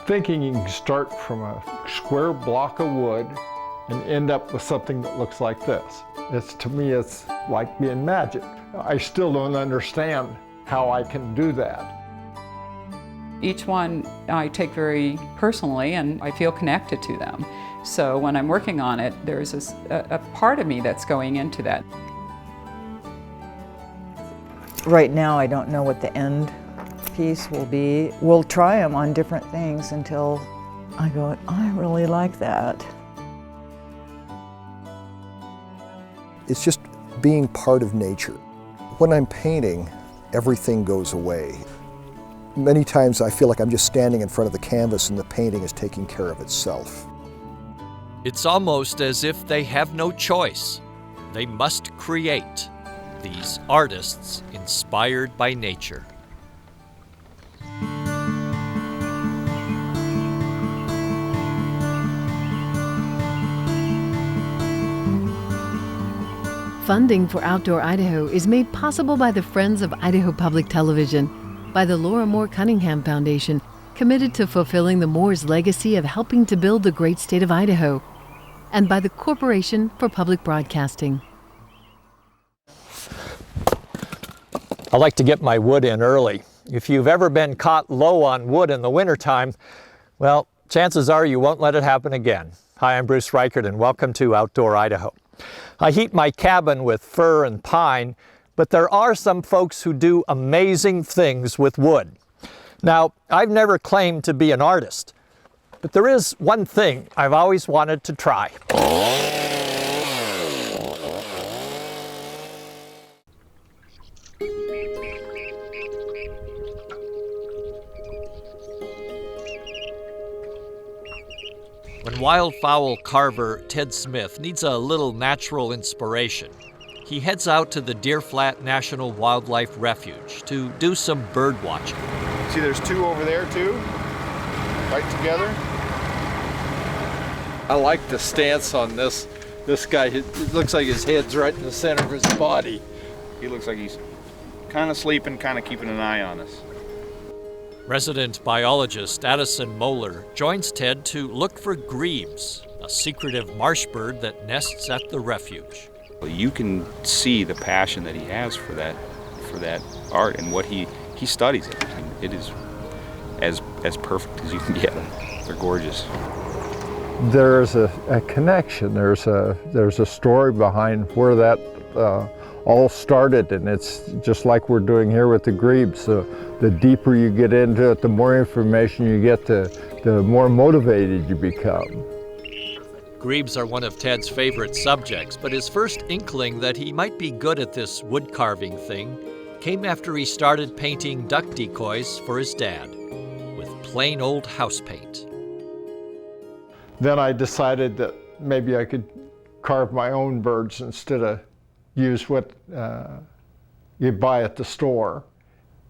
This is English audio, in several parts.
thinking you can start from a square block of wood and end up with something that looks like this. To me, it's like being magic. I still don't understand how I can do that. Each one I take very personally and I feel connected to them. So when I'm working on it, there's a part of me that's going into that. Right now I don't know what the end piece will be. We'll try them on different things until I go, I really like that. It's just being part of nature. When I'm painting, everything goes away. Many times I feel like I'm just standing in front of the canvas and the painting is taking care of itself. It's almost as if they have no choice. They must create, these artists inspired by nature. Funding for Outdoor Idaho is made possible by the Friends of Idaho Public Television, by the Laura Moore Cunningham Foundation, committed to fulfilling the Moores' legacy of helping to build the great state of Idaho, and by the Corporation for Public Broadcasting. I like to get my wood in early. If you've ever been caught low on wood in the wintertime, well, chances are you won't let it happen again. Hi, I'm Bruce Reichert and welcome to Outdoor Idaho. I heat my cabin with fir and pine, but there are some folks who do amazing things with wood. Now, I've never claimed to be an artist, but there is one thing I've always wanted to try. When wildfowl carver Ted Smith needs a little natural inspiration, he heads out to the Deer Flat National Wildlife Refuge to do some bird watching. See, there's two over there too, right together. I like the stance on this guy. It looks like his head's right in the center of his body. He looks like he's kind of sleeping, kind of keeping an eye on us. Resident biologist Addison Moeller joins Ted to look for grebes, a secretive marsh bird that nests at the refuge. You can see the passion that he has for that art and what he studies it. And it is as perfect as you can get. They're gorgeous. There's a connection. There's a story behind where that all started, and it's just like we're doing here with the grebes. The deeper you get into it, the more information you get, the more motivated you become. Grebes are one of Ted's favorite subjects, but his first inkling that he might be good at this wood carving thing came after he started painting duck decoys for his dad with plain old house paint. Then I decided that maybe I could carve my own birds instead of use what you buy at the store.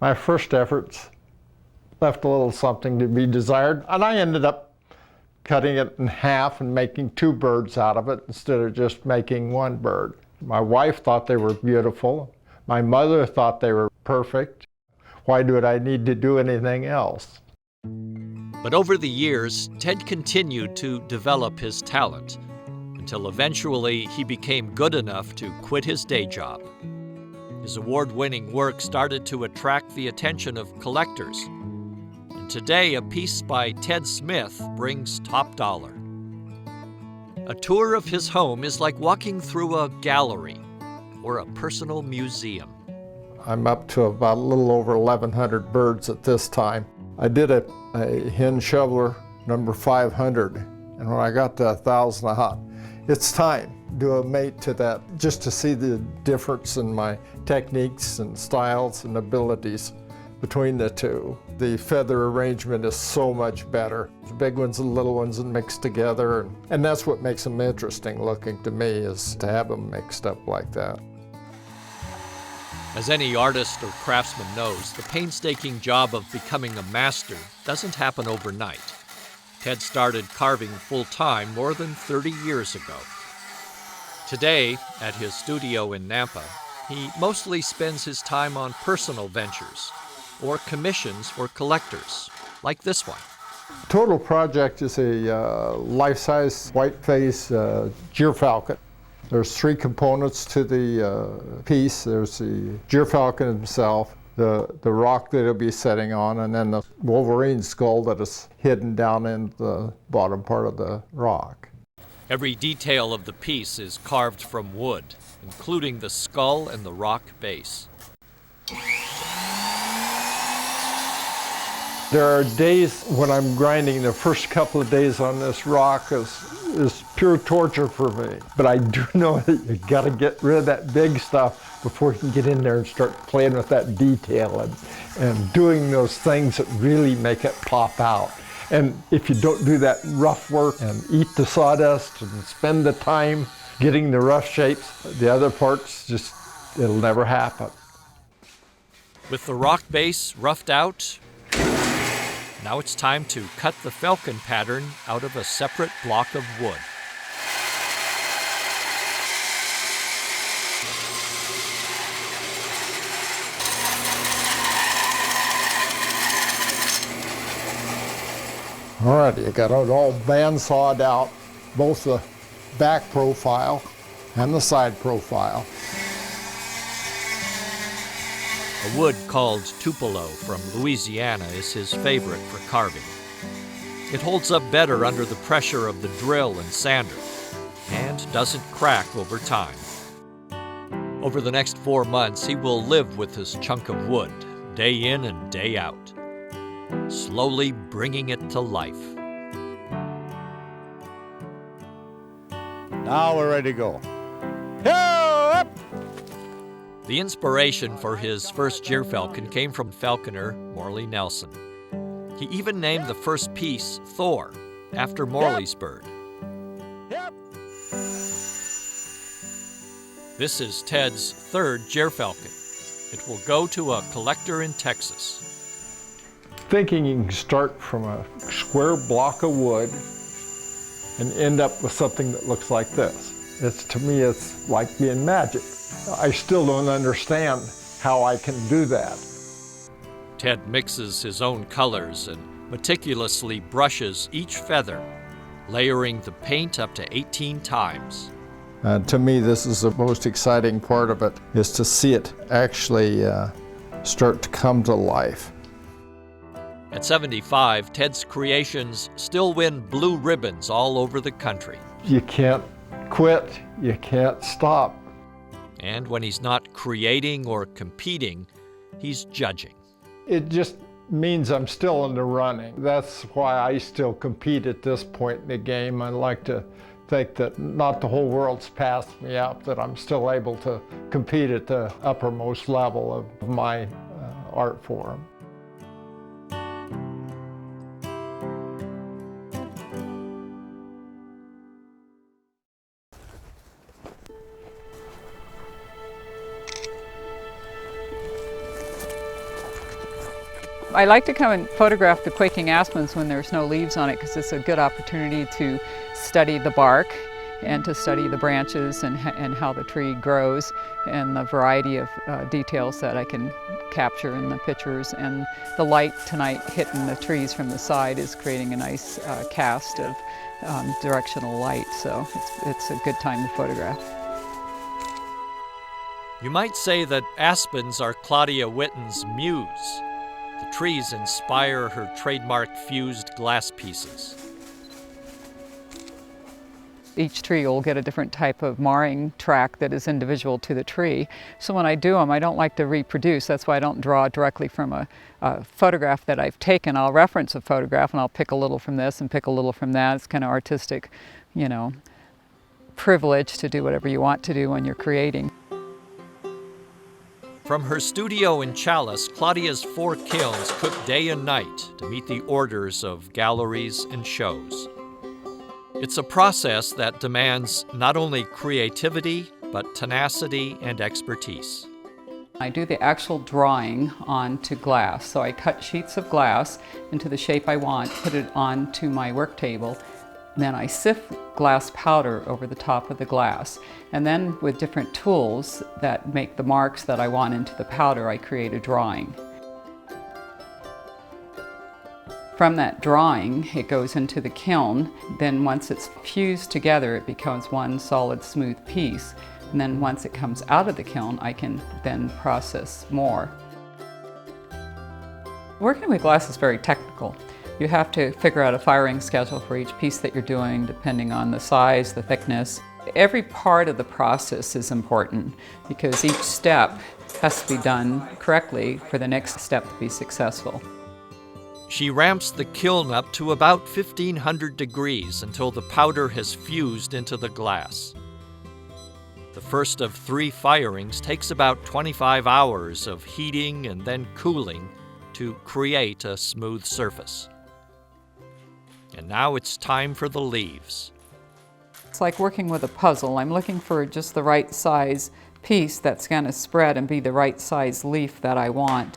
My first efforts left a little something to be desired, and I ended up cutting it in half and making two birds out of it instead of just making one bird. My wife thought they were beautiful. My mother thought they were perfect. Why do I need to do anything else? But over the years, Ted continued to develop his talent until eventually he became good enough to quit his day job. His award-winning work started to attract the attention of collectors. And today, a piece by Ted Smith brings top dollar. A tour of his home is like walking through a gallery or a personal museum. I'm up to about a little over 1,100 birds at this time. I did a hen shoveler number 500, and when I got to 1,000, I thought, it's time. Do a mate to that, just to see the difference in my techniques and styles and abilities between the two. The feather arrangement is so much better. The big ones and little ones and mixed together, and that's what makes them interesting looking to me, is to have them mixed up like that. As any artist or craftsman knows, the painstaking job of becoming a master doesn't happen overnight. Ted started carving full-time more than 30 years ago. Today, at his studio in Nampa, he mostly spends his time on personal ventures or commissions for collectors, like this one. Total project is a life-size white-face gyrfalcon. There's 3 components to the piece. There's the gyrfalcon himself, the rock that it'll be setting on, and then the wolverine skull that is hidden down in the bottom part of the rock. Every detail of the piece is carved from wood, including the skull and the rock base. There are days when I'm grinding, the first couple of days on this rock is pure torture for me. But I do know that you gotta get rid of that big stuff before you can get in there and start playing with that detail and doing those things that really make it pop out. And if you don't do that rough work and eat the sawdust and spend the time getting the rough shapes, the other parts it'll never happen. With the rock base roughed out, now it's time to cut the falcon pattern out of a separate block of wood. All right, you got it all band-sawed out, both the back profile and the side profile. A wood called tupelo from Louisiana is his favorite for carving. It holds up better under the pressure of the drill and sander and doesn't crack over time. Over the next 4 months, he will live with this chunk of wood, day in and day out, slowly bringing it to life. Now we're ready to go. The inspiration for his first gyrfalcon came from falconer Morley Nelson. He even named the first piece Thor, after Morley's bird. This is Ted's 3rd gyrfalcon. It will go to a collector in Texas. Thinking you can start from a square block of wood and end up with something that looks like this. To me, it's like being magic. I still don't understand how I can do that. Ted mixes his own colors and meticulously brushes each feather, layering the paint up to 18 times. To me, this is the most exciting part of it, is to see it actually start to come to life. At 75, Ted's creations still win blue ribbons all over the country. You can't quit, you can't stop. And when he's not creating or competing, he's judging. It just means I'm still in the running. That's why I still compete at this point in the game. I like to think that not the whole world's passed me up, that I'm still able to compete at the uppermost level of my art form. I like to come and photograph the quaking aspens when there's no leaves on it, because it's a good opportunity to study the bark and to study the branches and how the tree grows and the variety of details that I can capture in the pictures. And the light tonight hitting the trees from the side is creating a nice cast of directional light, so it's a good time to photograph. You might say that aspens are Claudia Witten's muse. The trees inspire her trademark fused glass pieces. Each tree will get a different type of marring track that is individual to the tree. So when I do them, I don't like to reproduce. That's why I don't draw directly from a photograph that I've taken. I'll reference a photograph and I'll pick a little from this and pick a little from that. It's kind of artistic, privilege to do whatever you want to do when you're creating. From her studio in Challis, Claudia's 4 kilns cook day and night to meet the orders of galleries and shows. It's a process that demands not only creativity, but tenacity and expertise. I do the actual drawing onto glass. So I cut sheets of glass into the shape I want, put it onto my work table, then I sift glass powder over the top of the glass. And then with different tools that make the marks that I want into the powder, I create a drawing. From that drawing, it goes into the kiln. Then once it's fused together, it becomes one solid, smooth piece. And then once it comes out of the kiln, I can then process more. Working with glass is very technical. You have to figure out a firing schedule for each piece that you're doing, depending on the size, the thickness. Every part of the process is important because each step has to be done correctly for the next step to be successful. She ramps the kiln up to about 1500 degrees until the powder has fused into the glass. The first of 3 firings takes about 25 hours of heating and then cooling to create a smooth surface. And now it's time for the leaves. It's like working with a puzzle. I'm looking for just the right size piece that's going to spread and be the right size leaf that I want.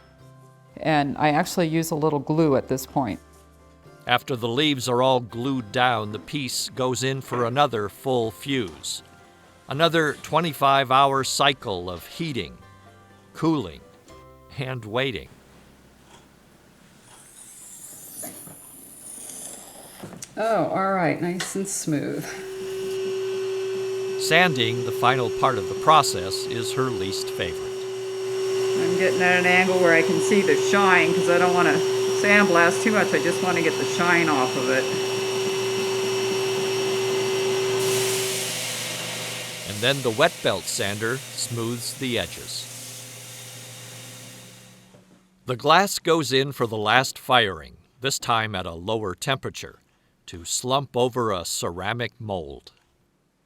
And I actually use a little glue at this point. After the leaves are all glued down, the piece goes in for another full fuse. Another 25-hour cycle of heating, cooling, and waiting. Oh, all right, nice and smooth. Sanding, the final part of the process, is her least favorite. I'm getting at an angle where I can see the shine because I don't want to sandblast too much. I just want to get the shine off of it. And then the wet belt sander smooths the edges. The glass goes in for the last firing, this time at a lower temperature, to slump over a ceramic mold.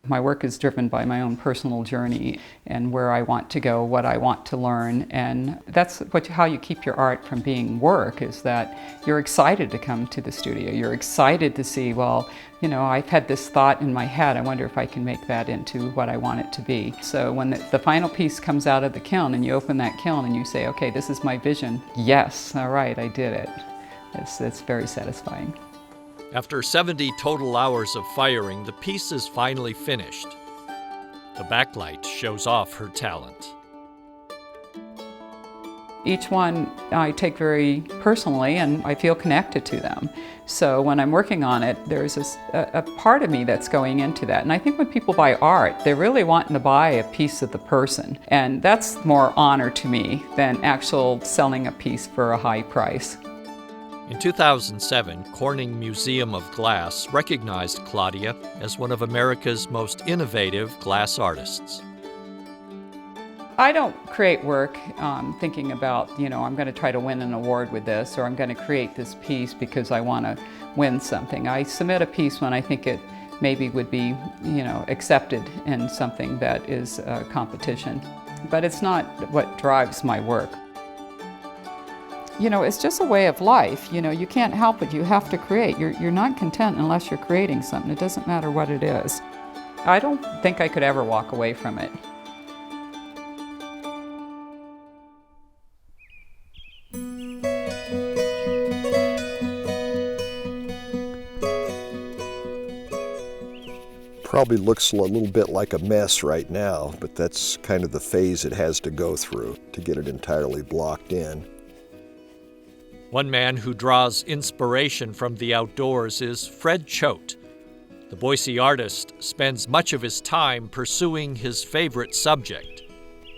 My work is driven by my own personal journey and where I want to go, what I want to learn, and that's how you keep your art from being work, is that you're excited to come to the studio. You're excited to see, well, you know, I've had this thought in my head, I wonder if I can make that into what I want it to be. So when the final piece comes out of the kiln and you open that kiln and you say, okay, this is my vision, yes, all right, I did it. It's very satisfying. After 70 total hours of firing, the piece is finally finished. The backlight shows off her talent. Each one I take very personally and I feel connected to them. So when I'm working on it, there's a part of me that's going into that. And I think when people buy art, they're really wanting to buy a piece of the person. And that's more honor to me than actual selling a piece for a high price. In 2007, Corning Museum of Glass recognized Claudia as one of America's most innovative glass artists. I don't create work thinking about, you know, I'm going to try to win an award with this, or I'm going to create this piece because I want to win something. I submit a piece when I think it maybe would be, you know, accepted in something that is a competition. But it's not what drives my work. You know, it's just a way of life. You know, you can't help it. You have to create. You're not content unless you're creating something. It doesn't matter what it is. I don't think I could ever walk away from it. Probably looks a little bit like a mess right now, but that's kind of the phase it has to go through to get it entirely blocked in. One man who draws inspiration from the outdoors is Fred Choate. The Boise artist spends much of his time pursuing his favorite subject,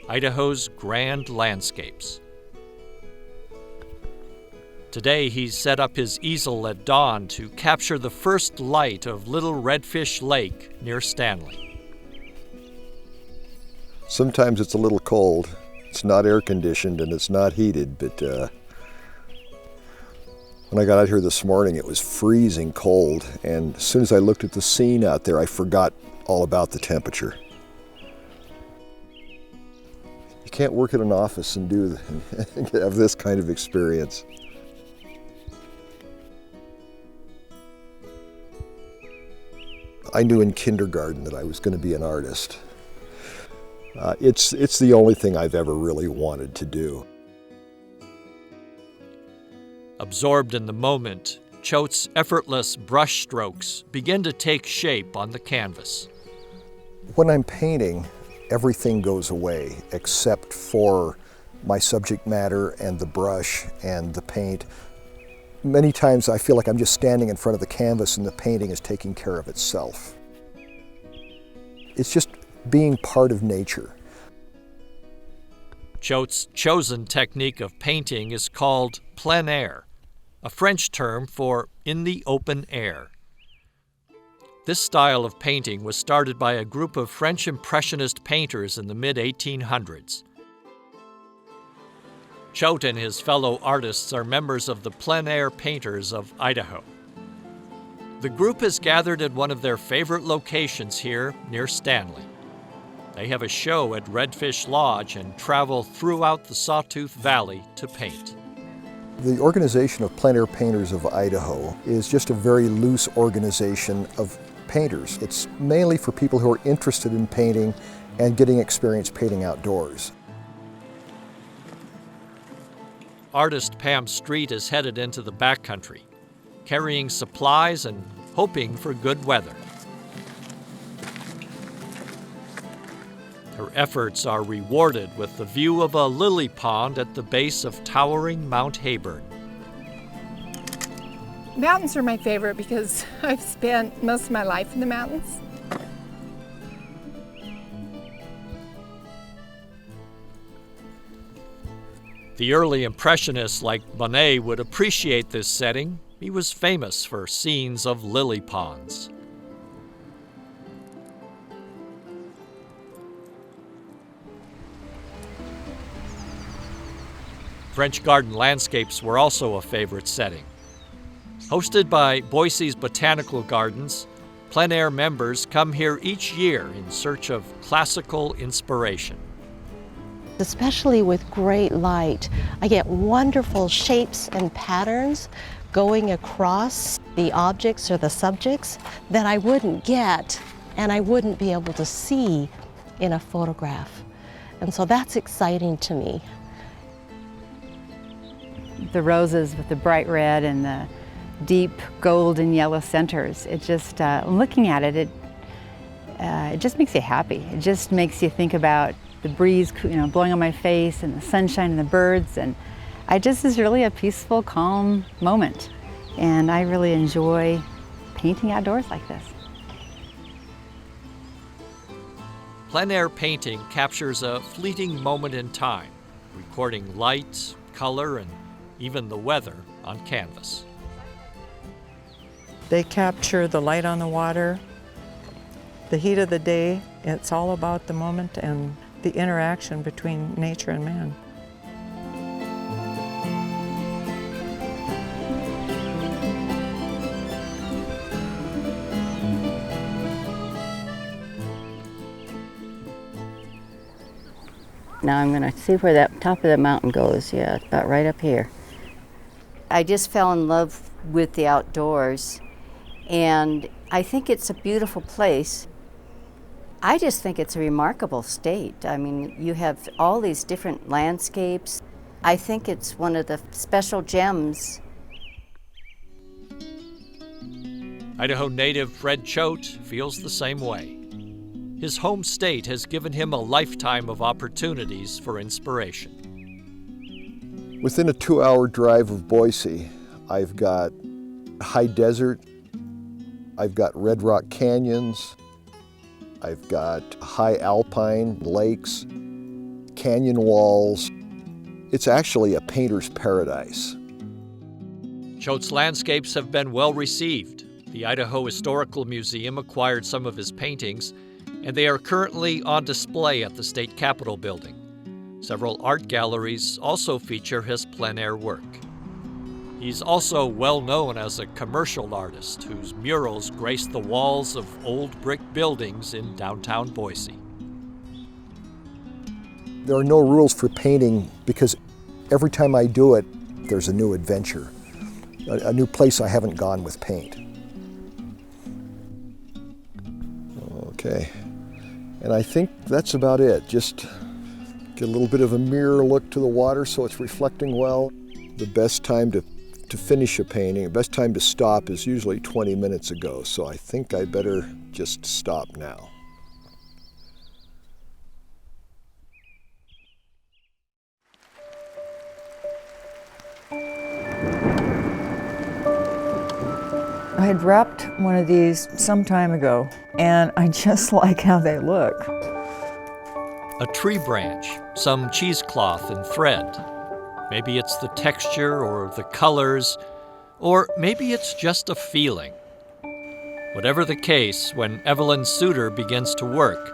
Idaho's grand landscapes. Today he's set up his easel at dawn to capture the first light of Little Redfish Lake near Stanley. Sometimes it's a little cold. It's not air conditioned and it's not heated, but when I got out here this morning, it was freezing cold, and as soon as I looked at the scene out there, I forgot all about the temperature. You can't work in an office and have this kind of experience. I knew in kindergarten that I was going to be an artist. It's the only thing I've ever really wanted to do. Absorbed in the moment, Choate's effortless brush strokes begin to take shape on the canvas. When I'm painting, everything goes away except for my subject matter and the brush and the paint. Many times I feel like I'm just standing in front of the canvas and the painting is taking care of itself. It's just being part of nature. Choate's chosen technique of painting is called plein air, a French term for in the open air. This style of painting was started by a group of French Impressionist painters in the mid-1800s. Choate and his fellow artists are members of the Plein Air Painters of Idaho. The group has gathered at one of their favorite locations here near Stanley. They have a show at Redfish Lodge and travel throughout the Sawtooth Valley to paint. The organization of Plein Air Painters of Idaho is just a very loose organization of painters. It's mainly for people who are interested in painting and getting experience painting outdoors. Artist Pam Street is headed into the backcountry, carrying supplies and hoping for good weather. Her efforts are rewarded with the view of a lily pond at the base of towering Mount Hayburn. Mountains are my favorite because I've spent most of my life in the mountains. The early Impressionists like Monet would appreciate this setting. He was famous for scenes of lily ponds. French garden landscapes were also a favorite setting. Hosted by Boise's Botanical Gardens, Plein Air members come here each year in search of classical inspiration. Especially with great light, I get wonderful shapes and patterns going across the objects or the subjects that I wouldn't get and I wouldn't be able to see in a photograph. And so that's exciting to me. The roses with the bright red and the deep gold and yellow centers, it just, looking at it, it just makes you happy. It just makes you think about the breeze, blowing on my face and the sunshine and the birds, and is really a peaceful, calm moment. And I really enjoy painting outdoors like this. Plein air painting captures a fleeting moment in time, recording light, color, and even the weather on canvas. They capture the light on the water, the heat of the day. It's all about the moment and the interaction between nature and man. Now I'm going to see where that top of the mountain goes. Yeah, it's about right up here. I just fell in love with the outdoors, and I think it's a beautiful place. I just think it's a remarkable state. I mean, you have all these different landscapes. I think it's one of the special gems. Idaho native Fred Choate feels the same way. His home state has given him a lifetime of opportunities for inspiration. Within a 2-hour drive of Boise, I've got high desert, I've got red rock canyons, I've got high alpine lakes, canyon walls. It's actually a painter's paradise. Choate's landscapes have been well received. The Idaho Historical Museum acquired some of his paintings, and they are currently on display at the State Capitol building. Several art galleries also feature his plein air work. He's also well known as a commercial artist whose murals grace the walls of old brick buildings in downtown Boise. There are no rules for painting because every time I do it, there's a new adventure, a new place I haven't gone with paint. Okay, and I think that's about it. Just get a little bit of a mirror look to the water so it's reflecting well. The best time to finish a painting, the best time to stop is usually 20 minutes ago, so I think I better just stop now. I had wrapped one of these some time ago, and I just like how they look. A tree branch, some cheesecloth and thread. Maybe it's the texture or the colors, or maybe it's just a feeling. Whatever the case, when Evelyn Suter begins to work,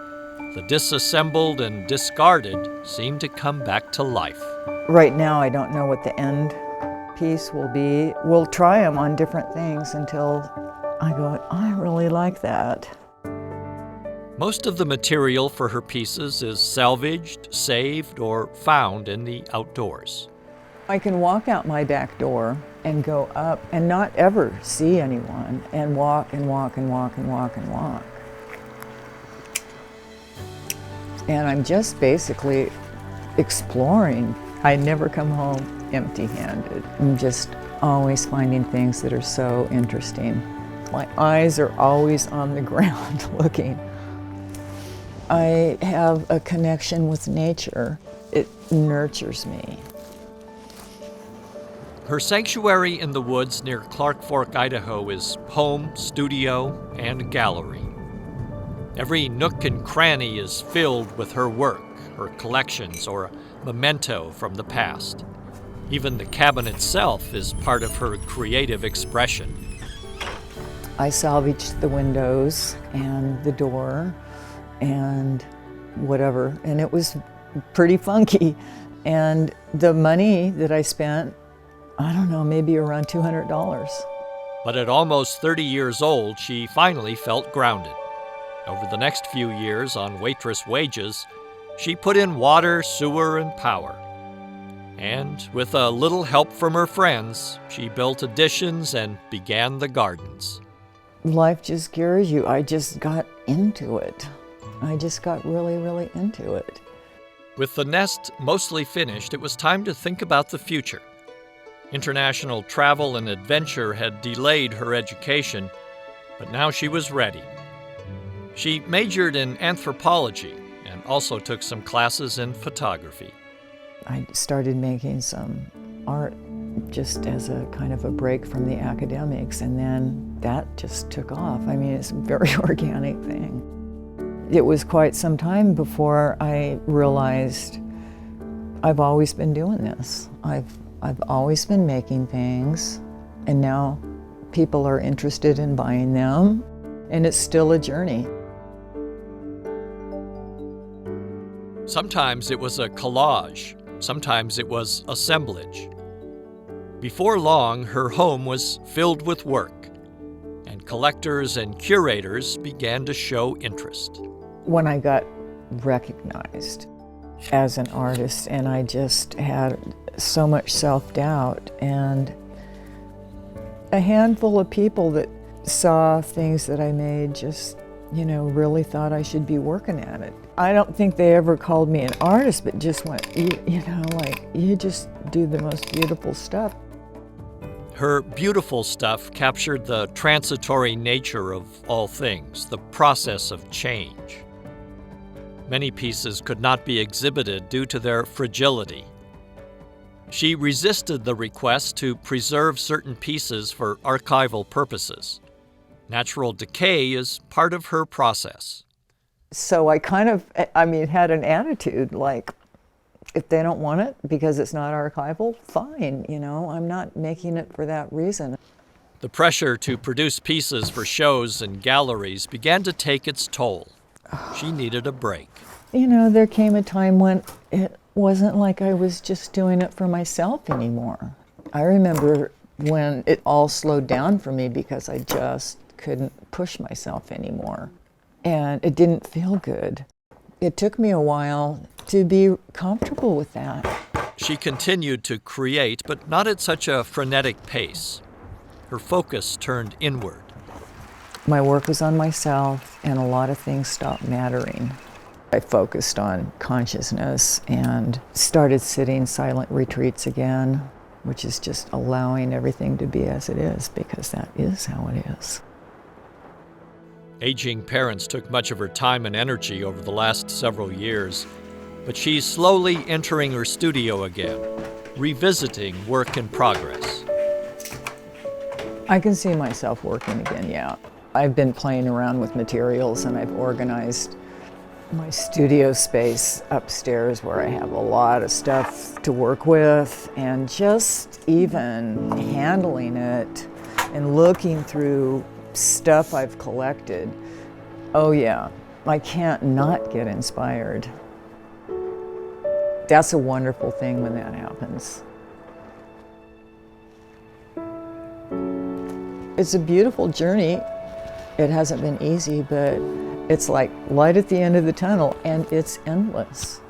the disassembled and discarded seem to come back to life. Right now, I don't know what the end piece will be. We'll try them on different things until I go, I really like that. Most of the material for her pieces is salvaged, saved, or found in the outdoors. I can walk out my back door and go up and not ever see anyone and walk and walk and walk and walk and walk. And I'm just basically exploring. I never come home empty-handed. I'm just always finding things that are so interesting. My eyes are always on the ground looking. I have a connection with nature. It nurtures me. Her sanctuary in the woods near Clark Fork, Idaho is home, studio, and gallery. Every nook and cranny is filled with her work, her collections, or a memento from the past. Even the cabin itself is part of her creative expression. I salvaged the windows and the door and whatever, and it was pretty funky. And the money that I spent, I don't know, maybe around $200. But at almost 30 years old, she finally felt grounded. Over the next few years, on waitress wages, she put in water, sewer, and power. And with a little help from her friends, she built additions and began the gardens. Life just scares you. I just got into it. I just got really, really into it. With the nest mostly finished, it was time to think about the future. International travel and adventure had delayed her education, but now she was ready. She majored in anthropology and also took some classes in photography. I started making some art just as a kind of a break from the academics, and then that just took off. I mean, it's a very organic thing. It was quite some time before I realized I've always been doing this. I've always been making things, and now people are interested in buying them, and it's still a journey. Sometimes it was a collage, sometimes it was assemblage. Before long, her home was filled with work, and collectors and curators began to show interest. When I got recognized as an artist, and I just had so much self-doubt, and a handful of people that saw things that I made just, really thought I should be working at it. I don't think they ever called me an artist, but just went, you just do the most beautiful stuff. Her beautiful stuff captured the transitory nature of all things, the process of change. Many pieces could not be exhibited due to their fragility. She resisted the request to preserve certain pieces for archival purposes. Natural decay is part of her process. So I kind of, had an attitude like, if they don't want it because it's not archival, fine, I'm not making it for that reason. The pressure to produce pieces for shows and galleries began to take its toll. She needed a break. There came a time when it wasn't like I was just doing it for myself anymore. I remember when it all slowed down for me because I just couldn't push myself anymore. And it didn't feel good. It took me a while to be comfortable with that. She continued to create, but not at such a frenetic pace. Her focus turned inward. My work was on myself, and a lot of things stopped mattering. I focused on consciousness and started sitting silent retreats again, which is just allowing everything to be as it is, because that is how it is. Aging parents took much of her time and energy over the last several years, but she's slowly entering her studio again, revisiting work in progress. I can see myself working again, yeah. I've been playing around with materials and I've organized my studio space upstairs where I have a lot of stuff to work with, and just even handling it and looking through stuff I've collected. Oh yeah, I can't not get inspired. That's a wonderful thing when that happens. It's a beautiful journey. It hasn't been easy, but it's like light at the end of the tunnel, and it's endless.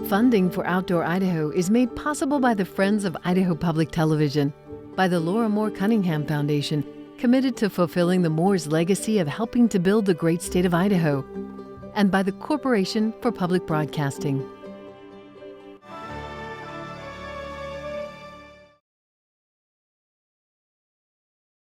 Funding for Outdoor Idaho is made possible by the Friends of Idaho Public Television, by the Laura Moore Cunningham Foundation, committed to fulfilling the Moore's legacy of helping to build the great state of Idaho, and by the Corporation for Public Broadcasting.